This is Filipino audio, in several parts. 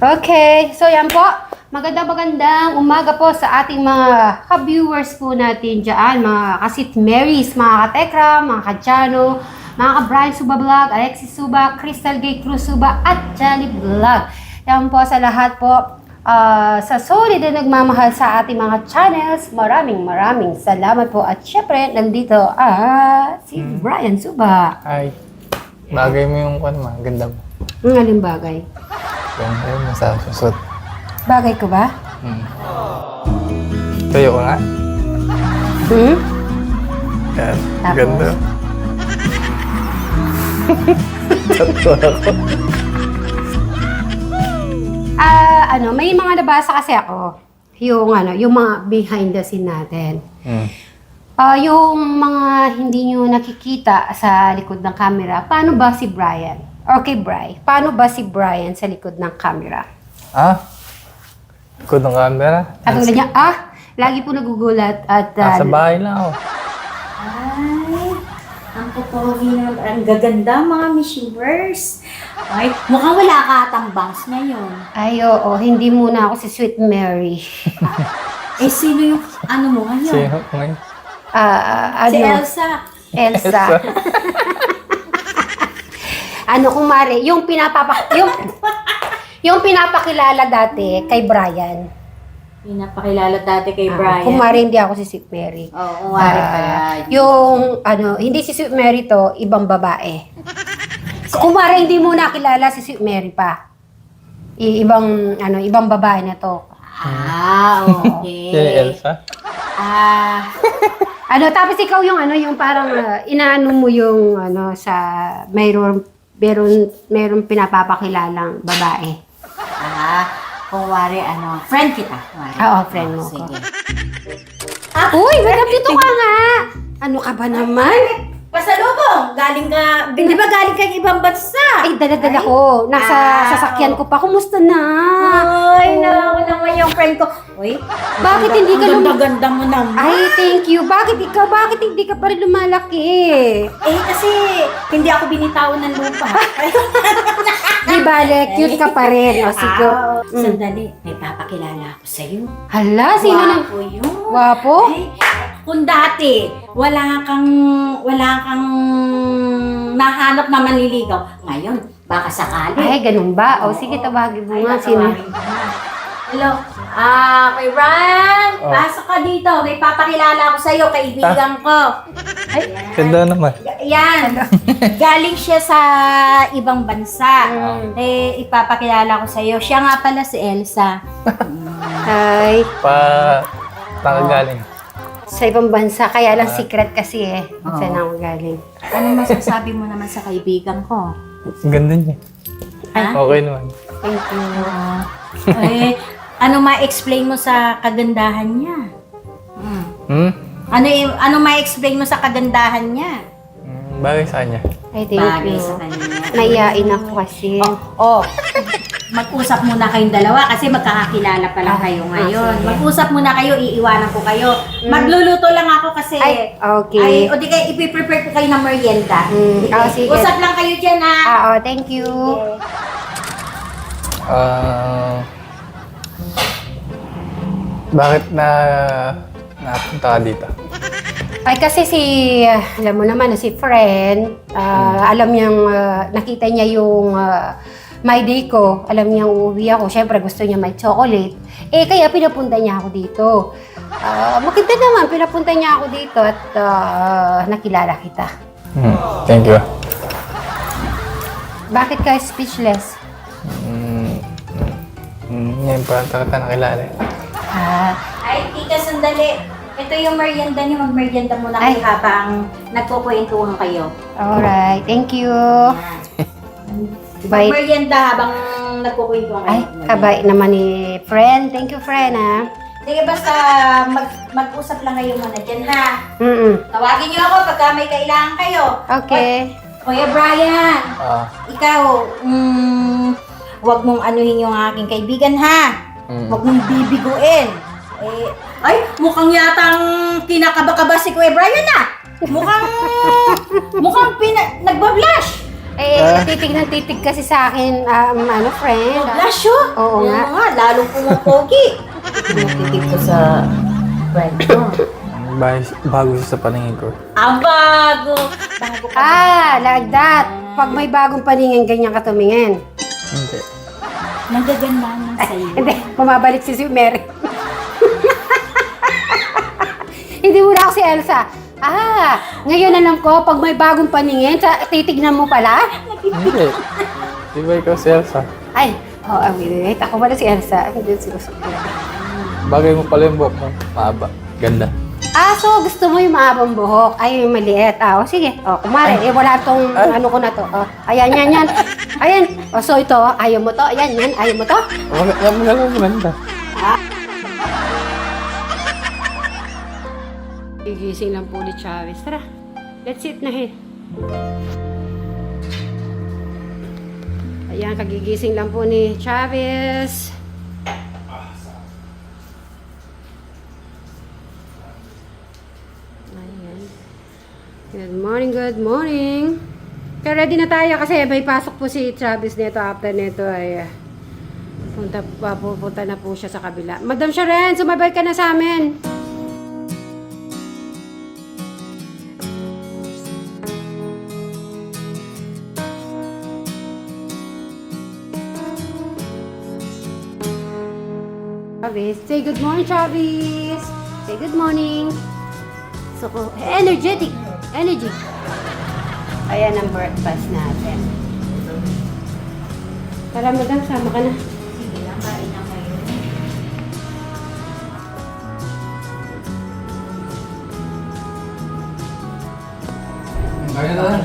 Okay, so yan po. Magandang umaga po sa ating mga ka-viewers po natin dyan, mga kasit Marys, mga katekra, mga kadyano, mga ka-Brian Suba Vlog, Alexis Suba, Crystal Gay Cruz Suba, at Johnny Vlog. Yan po sa lahat po, sa solid na nagmamahal sa ating mga channels. Maraming salamat po. At syempre, nandito si Brian Suba. Ay, bagay mo yung ganda mo. Ang aling bagay? Yung ayun mo sa susot. Bagay ko ba? Tayo ko nga. Yan, Tapos? ganda. Tatlo ako. May mga nabasa kasi ako. Yung mga behind the scene natin. Yung mga hindi nyo nakikita sa likod ng camera, paano ba si Brian? Okay, Bri, paano ba si Brian sa likod ng camera? Likod ng camera? Katulad niya, lagi po nagugulat at... Sa bahay lang ako. Ay, ang popogi na, ang gaganda mga Mishivers. Ay, mukhang wala ka atang bangs ngayon. Ay, oo, hindi muna ako si Sweet Mary. Sino yung ano mo ngayon? Sino ngayon? Si Elsa. Elsa. Kumare, yung pinapakilala dati kay Brian. Pinapakilala dati kay Brian. Kumare, hindi ako si Sweet Mary. Oo, kumare pala. Hindi si Sweet Mary to, ibang babae. Kumare, hindi mo nakilala si Sweet Mary pa. Ibang babae na to. Okay. Sino Elsa? Tapos ikaw yung parang inaano mo yung sa mayroon pinapapakilalang babae. Kung wari, friend kita. Wari. Oo, friend mo ko. Sige. Uy, madam, dito ka nga! Ano ka ba naman? Pasalubong! Galing ka, di ba galing ka ibang bansa? Ay, dala-dala ko. Nasa sasakyan ko pa. Kumusta na? Ay, naku naman yung friend ko. Uy, Bakit hindi ka ganda mo naman. Ay, thank you. Bakit hindi ka pa rin lumalaki? Kasi hindi ako binitawan ng lupa. Di bale, cute ka pa rin. O, sige. Sandali, may papakilala ako sa'yo. Hala, sino nang... Wapo yun. Wapo? Ay, kung dati, wala kang nahanap na manliligaw. Ngayon, baka sakali. Ay, ganun ba? O, sige, tabagi mo nga. Sino? Hello. Kay Ran, pasok ka dito. May papakilala ako sa'yo, kaibigan ko. Ay, Ganda naman. yan. Galing siya sa ibang bansa. Ipapakilala ko sa'yo. Siya nga pala si Elsa. Ay, Galing. sa ibang bansa. Kaya lang secret kasi Saan ako galing? Ano masasabi mo naman sa kaibigan ko? Ganda niya. Ha? Okay naman. Thank you. Ano ma-explain mo sa kagandahan niya? Ano ma-explain mo sa kagandahan niya? Bagay sa kanya. Ay, thank Bagay you. sa kanya. Naiyain ako kasi. Mag-usap muna kayong dalawa kasi magkakakilala pa lang kayo ngayon. sige. Mag-usap muna kayo, iiwanan ko kayo. Magluluto lang ako kasi. Ay, okay. O di kayo, ipiprepare ko kayo ng merienda. Sige. Usap lang kayo dyan ha. Thank you. Bakit napunta ka dito? Ay, kasi alam mo naman, si friend, alam niyang, nakita niya yung my day ko, alam niyang uuwi ako, syempre gusto niya may chocolate. Kaya pinapunta niya ako dito. Maganda naman, pinapunta niya ako dito at nakilala kita. Thank you. Bakit ka speechless? Ngayon pa kita nakilala. Ay, tita, sandali. Ito yung merienda niyo. Mag-merienda muna kayo habang nagkukwentuhan kayo. Alright, thank you. Bye. Mag-merienda habang nagkukwentuhan kayo. Ay, kabait naman ni friend. Thank you, friend, Sige, basta mag-usap lang kayo muna dyan, ha? Tawagin niyo ako pagka may kailangan kayo. Okay. Kuya Brian, ikaw, huwag mong anuhin yung aking kaibigan, ha? Huwag mong bibiguin. Ay, mukhang yatang kinakaba-kaba si Kuya Brian, ha? Mukhang nagbablush. Titig kasi sa akin, friend. Blush yun. Oo nga. Lalo pumapogi. Titig ko sa friend ko. Bago siya sa paningin ko. Bago. Bago ka. Like that. Pag may bagong paningin, ganyan ka tumingin. Hindi. Nagaganda lang sa'yo. Hindi, bumabalik si Mary. Hindi mo na ako si Elsa. Ngayon alam ko, pag may bagong paningin, titignan mo pala? Hindi. Di ba ikaw si Elsa? Ay, wait. Ako pala si Elsa. Hindi si Bagay mo pala yung buhok mo. Mahaba. Ganda. So gusto mo yung mahabang buhok? Ay, yung maliit. Sige. Kumare, wala tong ano ko na to. Ayan. Ayan. So ito, ayaw mo to. Ayan, ayaw mo to. Magalang ganda. Gigising lang po ni Chavez. Tara, let's sit na here. Ayan, kagigising lang po ni Chavez. Ayan. Good morning. Kaya ready na tayo kasi may pasok po si Chavez nito. After nito ay pupunta na po siya sa kabila. Madam Sharon, sumabay ka na sa amin. Chavez. Say good morning, Chavez. Say good morning. So, energetic. Energy. Ayan ang breakfast natin. Tara, madam, sama ka na. Sige lang, kain na kayo. Kaya na lang.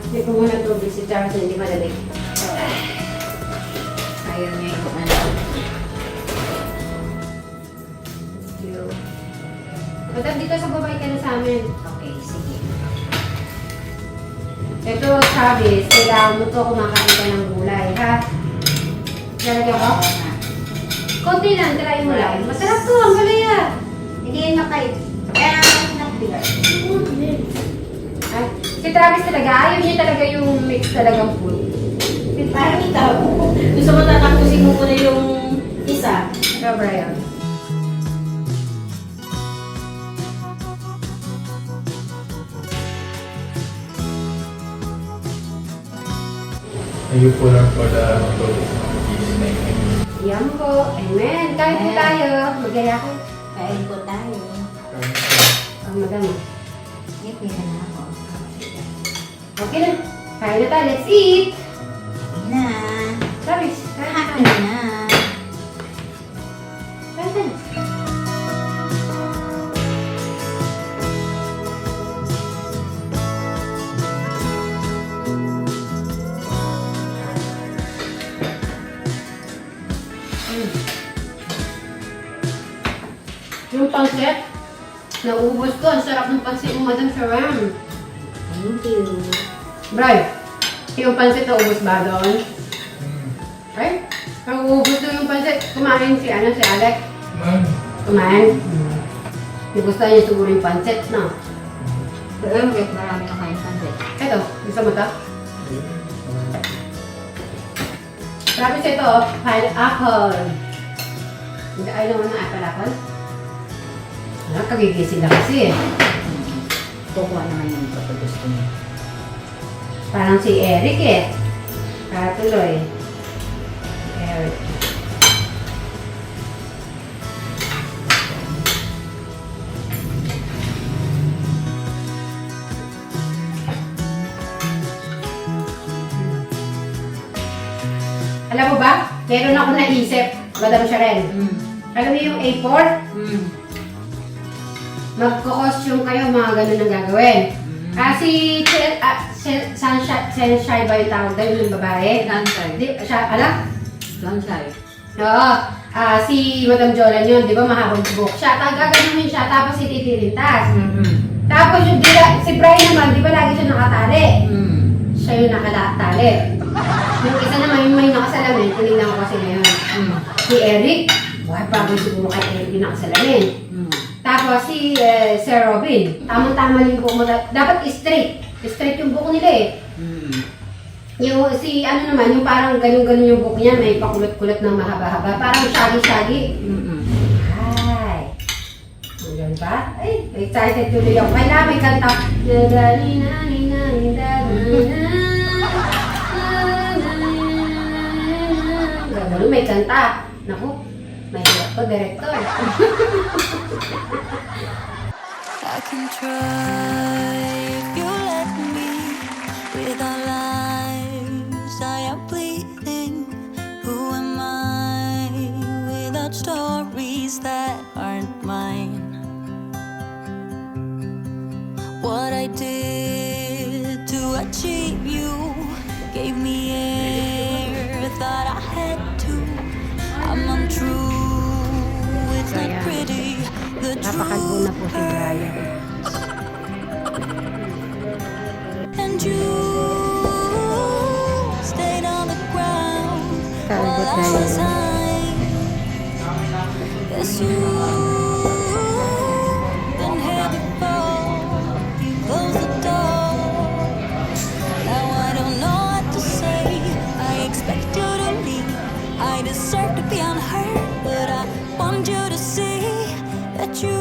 Hindi ko muna tubig si Charles, hindi malalig. Ayaw niya yung ano. Madam, dito sa babay ka na sa amin. Okay, sige. Ito, Chavez, kailangan mo to kumakain ka ng gulay, ha? Lalagyan ko? Konti lang, try mo lang. Masarap to, ang galaya. Hindi yun makain. Kaya nagbigar. Si Travis talaga, ayaw niya talaga yung mix talagang food. Parang ikaw. Gusto mo tatapusin mo muna yung isa. Ikaw, Brian. Thank you po lang for the Yan po. Amen. Kain po tayo. Magaya ko. Kain po tayo. Ang madami. Ipin na ako. Okay na. Kain na tayo. Let's eat. Na. Travis, kain na Kain tayo. na. Kain na. Yung pansit, naubos ko. Ang sarap ng pansit mo, Madam Sharon. Thank you. Bray, yung pansit naubos ba doon? Ay, naubos doon yung pansit. Kumain si Alec. Kumain? Gusto niya siguro yung pansit, no? Pero marami na kain pansit. Ito, gusto mo ito? Tapos ito, pineapple. Hindi, ayaw naman ng apple. Kagigising lang kasi. Kukuha naman yung ito kung gusto niya. Parang si Eric eh. Tuloy. Eric. Alam mo ba? Meron ako naisip, Madam Sharon. Alam mo yung A4? Magko-costume kayo, mga ganun ang gagawin. Si Sunshine ba yung tawag daw yung babae? Sunshine. Ano? Sunshine. Oo. Si Madam Jolan yun, di ba mahabang buhok siya. Gaganunin siya, tapos ititilintas. Tapos yung si Brian naman, di ba lagi siya nakatali? Siya yung nakatali. Yung isa naman, yung may nakasalamin, tinignan ko kasi ngayon. Si Eric, buhay pa siguro kay Eric yung nakasalamin. Tapos si Sir Robin, tamang-tama yung buhok mo. Dapat straight. Straight yung buhok nila eh. Yung si ano naman, yung parang ganun-ganun yung buhok niya, may pakulot-kulot na mahaba-haba. Parang shaggy-shaggy. Ay. Hanggang ba? Ay, excited tuloy ako. Kailangan may kanta. Gano'n, may kanta. Naku, may hirap ko, director. I can try if you let me. With our lives, I am bleeding. Who am I without stories that aren't mine? What I did to achieve you gave me air, thought I had to. I'm untrue, it's not pretty. The Napakalbo na po truth si Brian. and you stayed on the ground Kalbo while I tayo. was high. Yes, you've been here before. You closed the door. Now I don't know what to say. I expect you to leave. I deserve to be unheard, but I want you to see that you